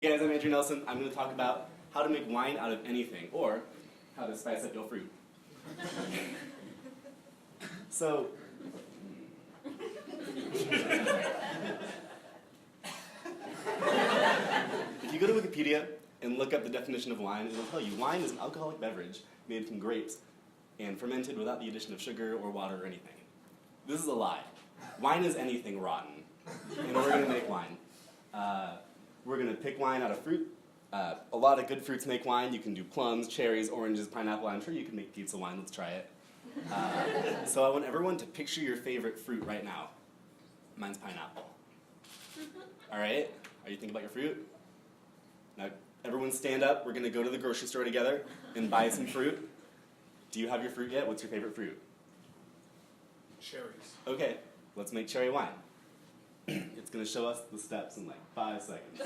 Hey guys, I'm Andrew Nelson. I'm going to talk about how to make wine out of anything, or how to spice up your fruit. So, if you go to Wikipedia and look up the definition of wine, it'll tell you wine is an alcoholic beverage made from grapes and fermented without the addition of sugar or water or anything. This is a lie. Wine is anything rotten, and we're going to make wine. We're going to pick wine out of fruit. A lot of good fruits make wine. You can do plums, cherries, oranges, pineapple. I'm sure you can make pizza wine. Let's try it. So I want everyone to picture your favorite fruit right now. Mine's pineapple. All right? Are you thinking about your fruit? Now, everyone stand up. We're going to go to the grocery store together and buy some fruit. Do you have your fruit yet? What's your favorite fruit? Cherries. Okay, let's make cherry wine. It's going to show us the steps in like 5 seconds.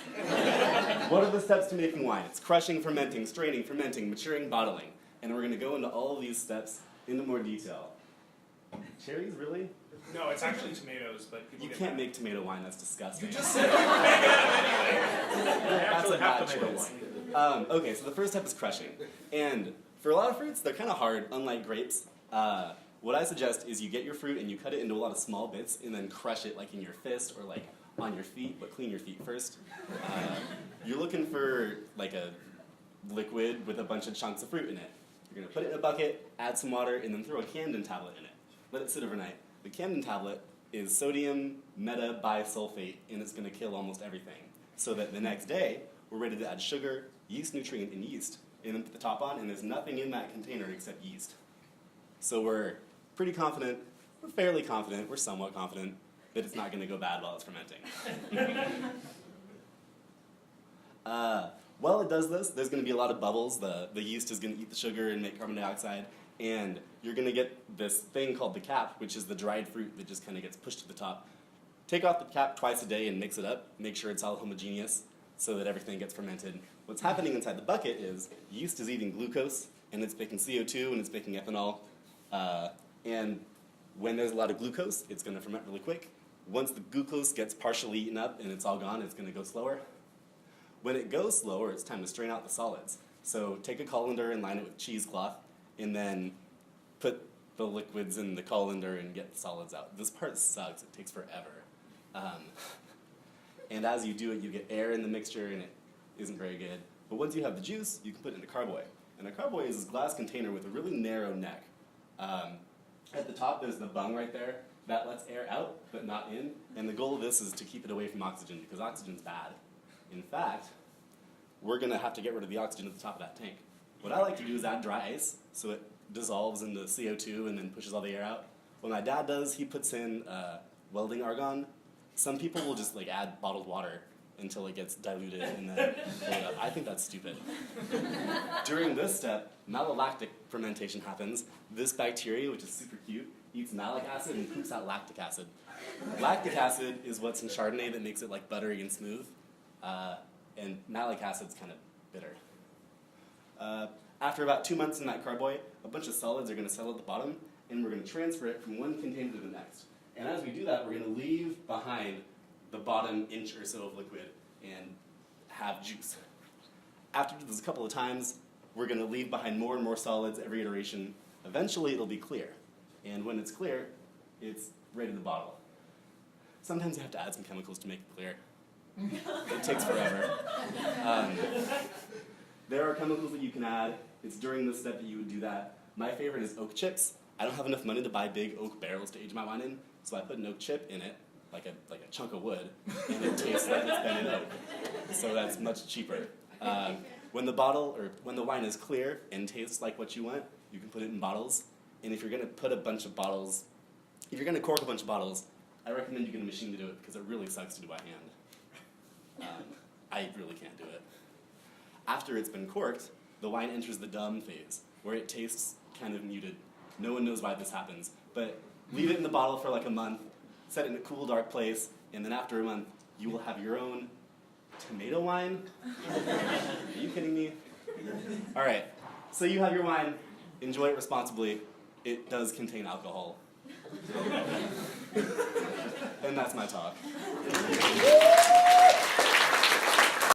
What are the steps to making wine? It's crushing, fermenting, straining, fermenting, maturing, bottling. And we're going to go into all of these steps into more detail. Cherries, really? No, it's actually tomatoes, but people You get can't mad. make tomato wine, that's disgusting. You just said you were making it anyway. That's a bad tomato choice. wine. Okay, so the first step is crushing. And for a lot of fruits, they're kind of hard, unlike grapes. What I suggest is you get your fruit and you cut it into a lot of small bits and then crush it like in your fist or like on your feet, but clean your feet first. You're looking for like a liquid with a bunch of chunks of fruit in it. You're going to put it in a bucket, add some water, and then throw a Camden tablet in it. Let it sit overnight. The Camden tablet is sodium metabisulfate, and it's going to kill almost everything. So that the next day, we're ready to add sugar, yeast nutrient, and yeast. And then put the top on, and there's nothing in that container except yeast. So we're pretty confident, we're fairly confident, we're somewhat confident that it's not going to go bad while it's fermenting. While it does this, there's going to be a lot of bubbles. The yeast is going to eat the sugar and make carbon dioxide, and you're going to get this thing called the cap, which is the dried fruit that just kind of gets pushed to the top. Take off the cap twice a day and mix it up. Make sure it's all homogeneous so that everything gets fermented. What's happening inside the bucket is yeast is eating glucose, and it's making CO2, and it's making ethanol. And when there's a lot of glucose, it's going to ferment really quick. Once the glucose gets partially eaten up and it's all gone, it's going to go slower. When it goes slower, it's time to strain out the solids. So take a colander and line it with cheesecloth, and then put the liquids in the colander and get the solids out. This part sucks. It takes forever. And as you do it, you get air in the mixture, and it isn't very good. But once you have the juice, you can put it in a carboy. And a carboy is this glass container with a really narrow neck. At the top, there's the bung right there. That lets air out, but not in. And the goal of this is to keep it away from oxygen, because oxygen's bad. In fact, we're going to have to get rid of the oxygen at the top of that tank. What I like to do is add dry ice, so it dissolves into CO2 and then pushes all the air out. What my dad does, he puts in welding argon. Some people will just like add bottled water until it gets diluted and then blow it up. I think that's stupid. During this step, malolactic fermentation happens. This bacteria, which is super cute, eats malic acid and poops out lactic acid. Lactic acid is what's in Chardonnay that makes it like buttery and smooth, and malic acid's kind of bitter. After about 2 months in that carboy, a bunch of solids are going to settle at the bottom, and we're going to transfer it from one container to the next. And as we do that, we're going to leave behind the bottom inch or so of liquid and have juice. After this a couple of times, we're going to leave behind more and more solids every iteration. Eventually, it'll be clear. And when it's clear, it's ready to bottle. Sometimes you have to add some chemicals to make it clear. It takes forever. There are chemicals that you can add. It's during this step that you would do that. My favorite is oak chips. I don't have enough money to buy big oak barrels to age my wine in, so I put an oak chip in it, like a chunk of wood, and it tastes like it's been in oak. So that's much cheaper. When the wine is clear and tastes like what you want, you can put it in bottles. And if you're going to cork a bunch of bottles, I recommend you get a machine to do it because it really sucks to do by hand. I really can't do it. After it's been corked, the wine enters the dumb phase, where it tastes kind of muted. No one knows why this happens, but leave it in the bottle for like a month, set it in a cool, dark place, and then after a month, you will have your own tomato wine? Are you kidding me? All right, so you have your wine. Enjoy it responsibly. It does contain alcohol. And that's my talk.